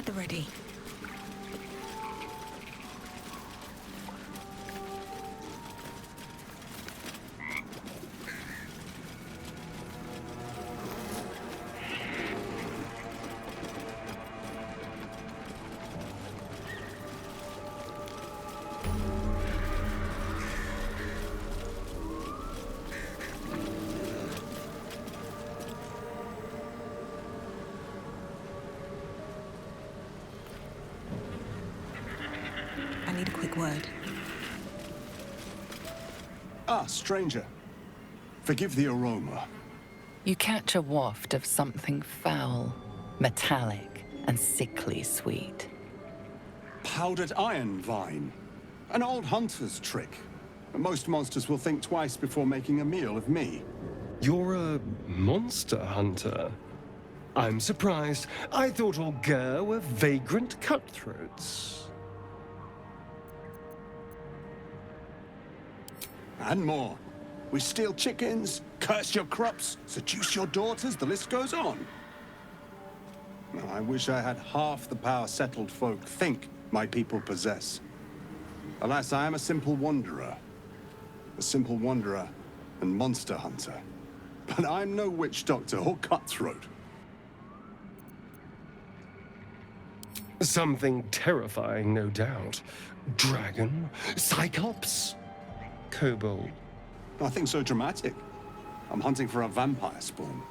at the ready. I need a quick word. Ah, stranger. Forgive the aroma. You catch a waft of something foul, metallic, and sickly sweet. Powdered iron vine. An old hunter's trick. Most monsters will think twice before making a meal of me. You're a monster hunter. I'm surprised. I thought Augur were vagrant cutthroats. And more. We steal chickens, curse your crops, seduce your daughters, the list goes on. I wish I had half the power settled folk think my people possess. Alas, I am a simple wanderer. A simple wanderer and monster hunter. But I'm no witch doctor or cutthroat. Something terrifying, no doubt. Dragon? Cyclops? Kobold? Nothing so dramatic. I'm hunting for a vampire spawn.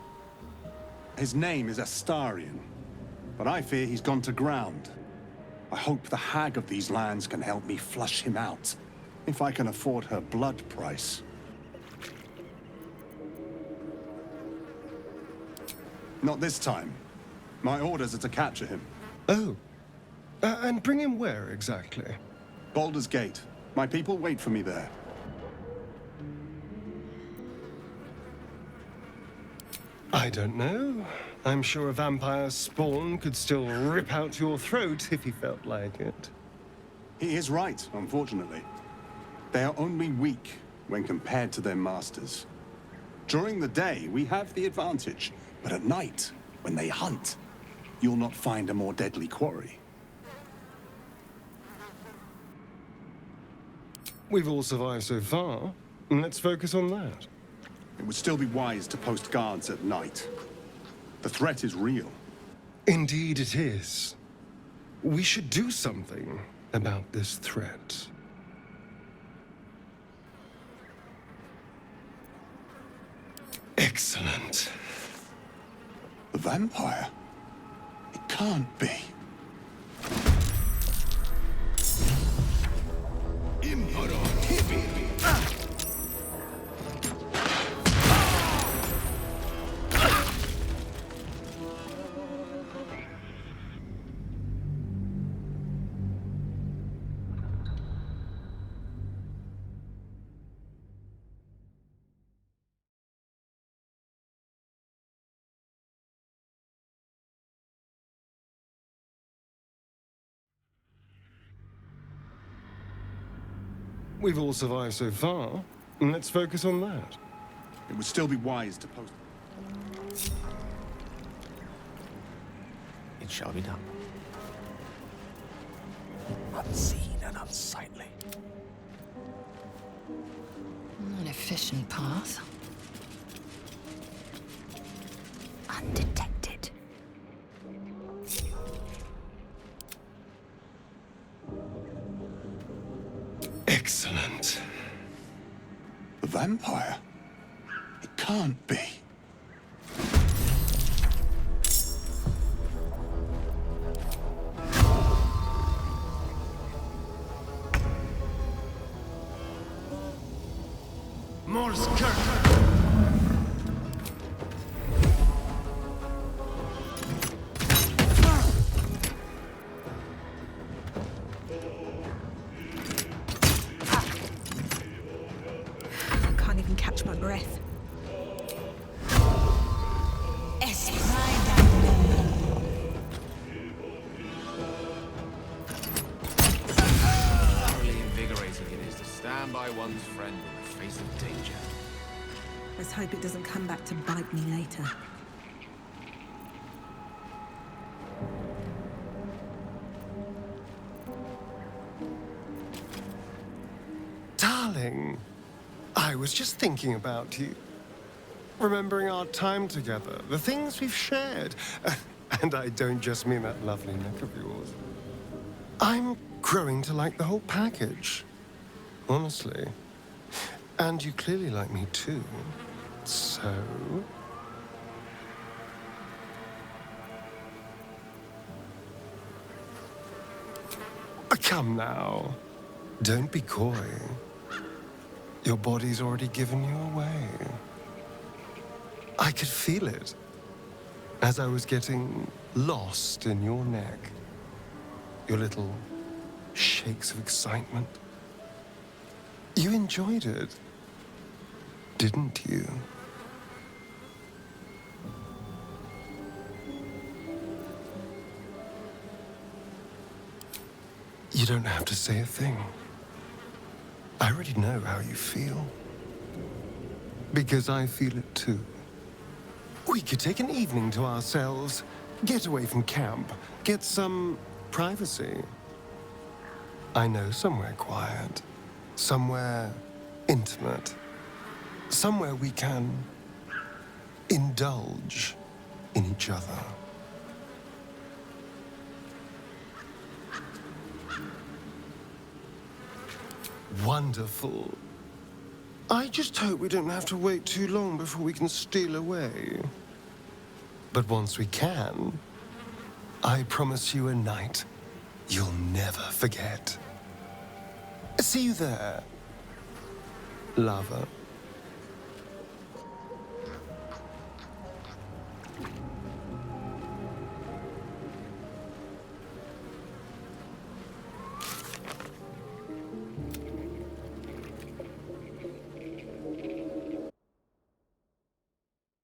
His name is Astarion, but I fear he's gone to ground. I hope the hag of these lands can help me flush him out, if I can afford her blood price. Not this time. My orders are to capture him. Oh. And bring him where, exactly? Baldur's Gate. My people wait for me there. I don't know. I'm sure a vampire spawn could still rip out your throat if he felt like it. He is right, unfortunately. They are only weak when compared to their masters. During the day, we have the advantage, but at night, when they hunt, you'll not find a more deadly quarry. We've all survived so far. Let's focus on that. It would still be wise to post guards at night. The threat is real. Indeed it is. We should do something about this threat. Excellent. The vampire? It can't be. We've all survived so far. Let's focus on that. It would still be wise to post... It shall be done. Unseen and unsightly. An efficient path. Undetected. Excellent. The vampire? It can't be. Morse Kirk! Catch my breath. Thoroughly invigorating it is to stand by one's friend in the face of danger. Let's hope it doesn't come back to bite me later. Nothing. I was just thinking about you. Remembering our time together, the things we've shared. And I don't just mean that lovely neck of yours. I'm growing to like the whole package. Honestly. And you clearly like me too. So... Come now. Don't be coy. Your body's already given you away. I could feel it as I was getting lost in your neck. Your little shakes of excitement. You enjoyed it, didn't you? You don't have to say a thing. I already know how you feel. Because I feel it too. We could take an evening to ourselves, get away from camp, get some privacy. I know somewhere quiet, somewhere intimate, somewhere we can indulge in each other. Wonderful. I just hope we don't have to wait too long before we can steal away. But once we can, I promise you a night you'll never forget. See you there, lover.